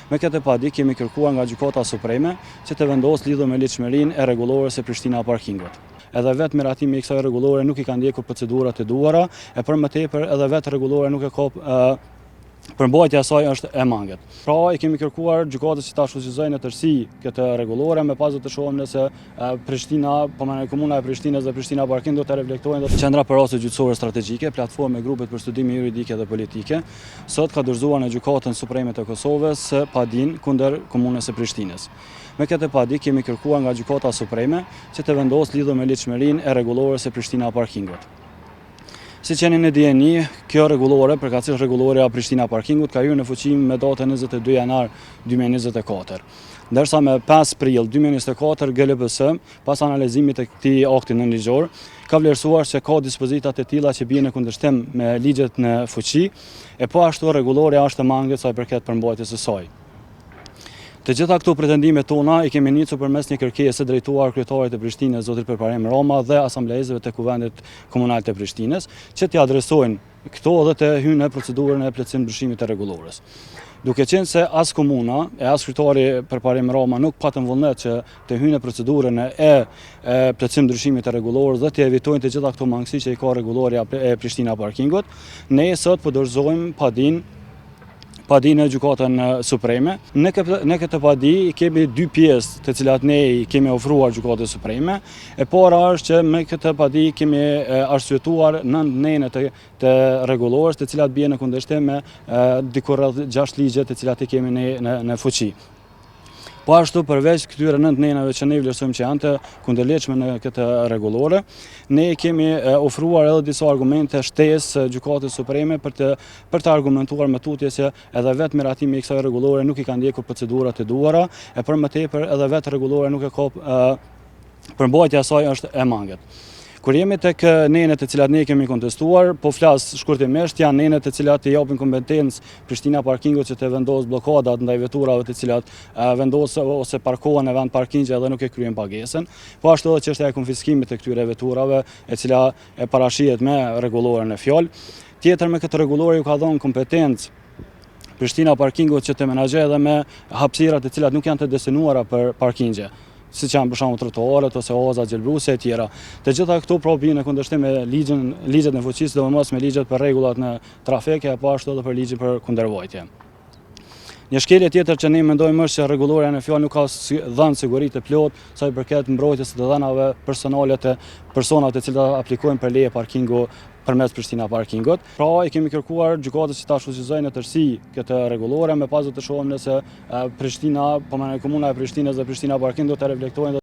Me këtë padi kemi kërkuar nga Gjykata Supreme që të vendosë lidhur me ligjshmërinë e rregullores së Prishtina Parkingut. Edhe vetë miratimi i kësaj rregullore nuk i ka ndjekur procedurat e duhura, e për më tepër edhe vetë rregullore nuk e ka përmbajtja e saj është e mangët. Pra, i kemi kërkuar gjykatës që ta shfuqizojë në tërësi këtë rregullore, me pas do të shohim nëse Prishtina, Komuna e Prishtinës dhe Prishtina Parking do të reflektojnë Qendra për Raste Gjyqësore Strategjike, platformë e grupet për studime juridike dhe politike, sot ka dorëzuar në Gjykatën Supreme të Kosovës padin kundër Komunës së Prishtinës. Me këtë padi kemi kërkuar nga Gjykata Supreme që të vendosë lidhur me ligjshmërinë e rregullores së Prishtina Parkingut. Si që jeni në dijeni, kjo rregullore, përkatësisht rregulloria Prishtina Parkingut, ka hyrë në fuqi me datën 22 janar 2024. Ndërsa me 5 prill 2024, GLBS, pas analizimit të këtij akti nënligjor, ka vlerësuar se ka dispozitat e tilla që bien në kundërshtim me ligjet në fuqi, e po ashtu rregulloria është e mangët sa i përket përmbajtjes së saj. Të gjitha këto pretendime tona i kemi nisur përmes një kërkese drejtuar kryetarit të Prishtinës, zotit Perparim Roma, dhe asamblezëve të Kuvendit Komunal të Prishtinës, që t'i adresojnë këto dhe të hyjnë në procedurën e plotësim ndryshimit të rregullores. Duke qenë se as komuna e as kryetari Perparim Roma nuk patën vullnet që të hyjnë në procedurën e plotësim ndryshimit të rregullores dhe të evitojnë të gjitha këto mangësi që i ka rregulloria e Prishtina Parkingut, ne sot po dorëzojmë padin e Gjykatën Supreme. Në këtë padi kemi dy pjesë të cilat ne i kemi ofruar Gjykatës Supreme. E para është që me këtë padi kemi arsyetuar 9 nene të rregullores, të cilat bien në kundërshtim me diku rreth 6 ligje të cilat i kemi ne në fuqi. Po ashtu, përveç këtyre 9 nenave që ne vlerësojmë që janë të kundërligjshme në këtë rregullore, ne kemi ofruar edhe disa argumente shtesë Gjykatës Supreme për të argumentuar me tutje se edhe vetë miratimi i kësaj rregullore nuk i ka ndjekur procedurat e duhura, e për më tepër edhe vetë rregullore nuk e ka përmbajtja e saj është e mangët. Kur jemi tek nenet të cilat ne kemi kontestuar, po flas shkurtimisht, janë nenet të cilat i japin kompetencë Prishtina Parkingut që të vendosë bllokadat ndaj veturave të cilat vendosën ose parkohen në vend parkingje dhe nuk e kryejnë pagesën. Po ashtu edhe çështja e konfiskimit të këtyre veturave, e cila e parashihet me rregulloren e fjalë. Tjetër, me këtë rregullore ju ka dhënë kompetencë Prishtina Parkingut që të menaxhojë edhe me hapësirat të cilat nuk janë të destinuara për parkingje, siç janë për shembull trotuarët ose ozat, gjelbruse e tjera. Të gjitha këto bien në kundërshtim me ligjet në fuqi, sidomos me ligjet për rregullat në trafik, apo ashtu edhe për ligjin për kundërvojtje. Një shkelje tjetër që ne mendojmë është që rregulloria në fjalë nuk ka dhënë siguri të plotë sa i përket mbrojtjes së të dhënave personale të personave të cilët aplikojnë për leje parkingu përmes Prishtina Parkingut. Pra, i kemi kërkuar gjykatës që ta shfuqizojë në tërësi këtë rregullore, me pas do të shohim nëse Komuna e Prishtinës dhe Prishtina Parking do të reflektojnë